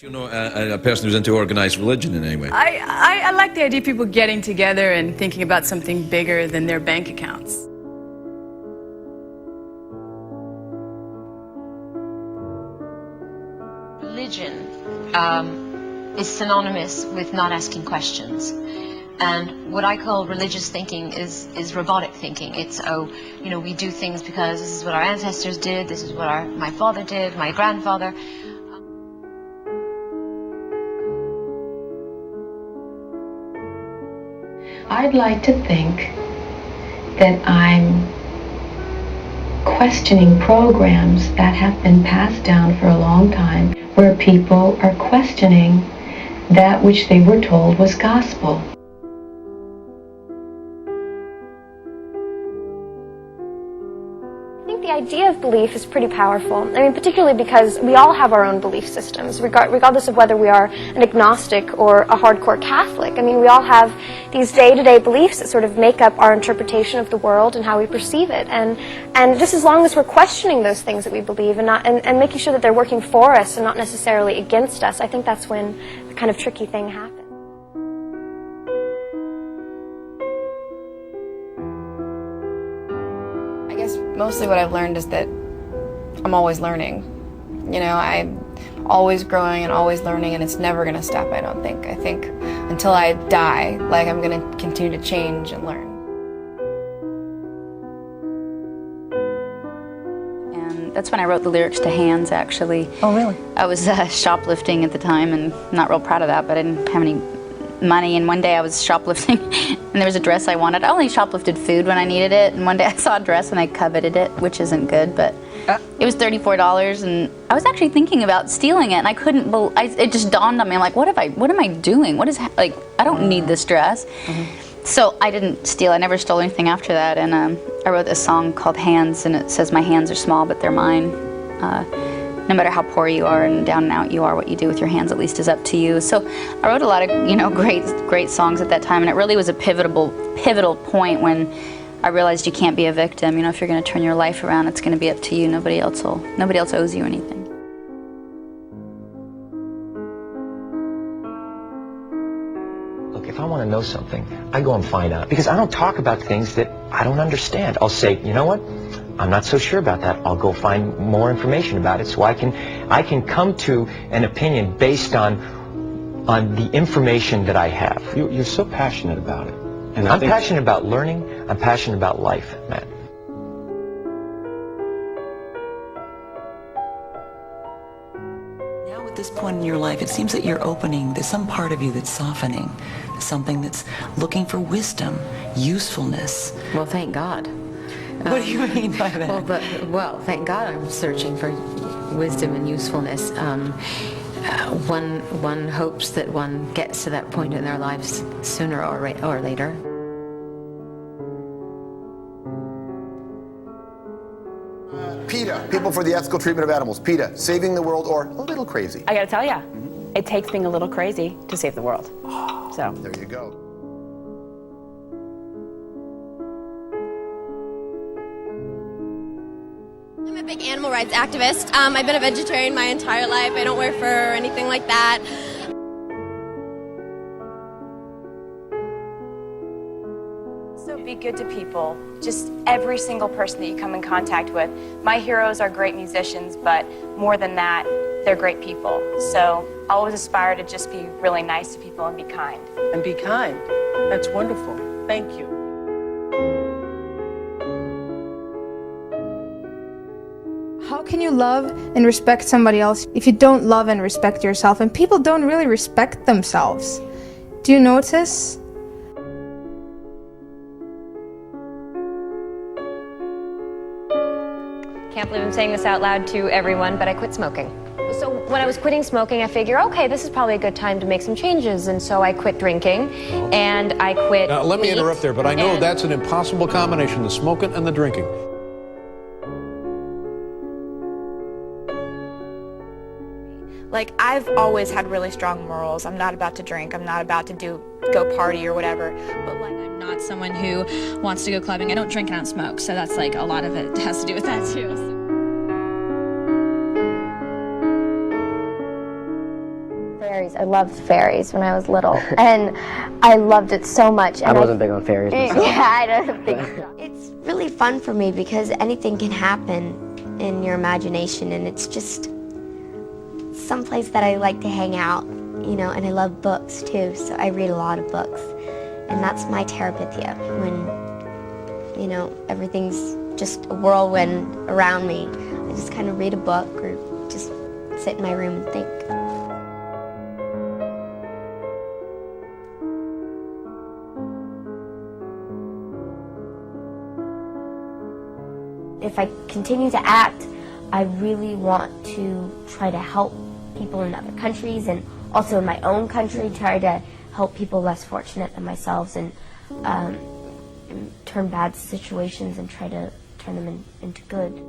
You know, a person who's into organized religion in any way? I like the idea of people getting together and thinking about something bigger than their bank accounts. Religion is synonymous with not asking questions. And what I call religious thinking is robotic thinking. It's, we do things because this is what our ancestors did, this is what my father did, my grandfather. I'd like to think that I'm questioning programs that have been passed down for a long time, where people are questioning that which they were told was gospel. I think the idea of belief is pretty powerful. I mean, particularly because we all have our own belief systems, regardless of whether we are an agnostic or a hardcore Catholic. I mean, we all have these day-to-day beliefs that sort of make up our interpretation of the world and how we perceive it. And just as long as we're questioning those things that we believe and making sure that they're working for us and not necessarily against us, I think that's when the kind of tricky thing happens. I guess mostly what I've learned is that I'm always learning. You know, I'm always growing and always learning, and it's never going to stop, I don't think. I think until I die, like, I'm going to continue to change and learn. And that's when I wrote the lyrics to Hands, actually. Oh, really? I was shoplifting at the time and not real proud of that, but I didn't have any money, and one day I was shoplifting and there was a dress I wanted. I only shoplifted food when I needed it, and one day I saw a dress and I coveted it, which isn't good, but it was $34, and I was actually thinking about stealing it, and I couldn't it just dawned on me. I'm like, what am I doing? I don't need this dress. Mm-hmm. So I didn't steal. I never stole anything after that, and I wrote this song called Hands, and it says my hands are small, but they're mine. No matter how poor you are and down and out you are, what you do with your hands at least is up to you. So I wrote a lot of, great songs at that time, and it really was a pivotal point when I realized you can't be a victim. You know, if you're going to turn your life around, it's going to be up to you. Nobody else owes you anything. Look, if I want to know something, I go and find out, because I don't talk about things that I don't understand. I'll say, you know what? I'm not so sure about that. I'll go find more information about it, so I can come to an opinion based on the information that I have. You're so passionate about it. And I'm passionate about learning. I'm passionate about life, Matt. Now at this point in your life, it seems that you're opening. There's some part of you that's softening. Something that's looking for wisdom, usefulness. Well, thank God. What do you mean by that? Well, thank God I'm searching for wisdom and usefulness. One hopes that one gets to that point in their lives sooner or later. PETA, People for the Ethical Treatment of Animals. PETA, saving the world or a little crazy. I gotta tell ya, it takes being a little crazy to save the world. So there you go. I'm a big animal rights activist. I've been a vegetarian my entire life. I don't wear fur or anything like that. So be good to people, just every single person that you come in contact with. My heroes are great musicians, but more than that, they're great people. So I always aspire to just be really nice to people and be kind. And be kind. That's wonderful. Thank you. How can you love and respect somebody else if you don't love and respect yourself? And people don't really respect themselves. Do you notice? Can't believe I'm saying this out loud to everyone, but I quit smoking. So when I was quitting smoking, I figured, okay, this is probably a good time to make some changes, and so I quit drinking, and I quit Now, let me meat, interrupt there, but I know that's an impossible combination, the smoking and the drinking. Like, I've always had really strong morals. I'm not about to drink. I'm not about to go party or whatever. But like, I'm not someone who wants to go clubbing. I don't drink and I don't smoke, so that's like a lot of it has to do with that too. So. Fairies. I loved fairies when I was little, and I loved it so much. I wasn't big on fairies myself. Yeah, I don't think so. It's really fun for me because anything can happen in your imagination, and it's just someplace that I like to hang out, you know, and I love books too, so I read a lot of books. And that's my terapithia, when, you know, everything's just a whirlwind around me. I just kind of read a book or just sit in my room and think. If I continue to act, I really want to try to help people in other countries and also in my own country, try to help people less fortunate than myself and turn bad situations and try to turn them into good.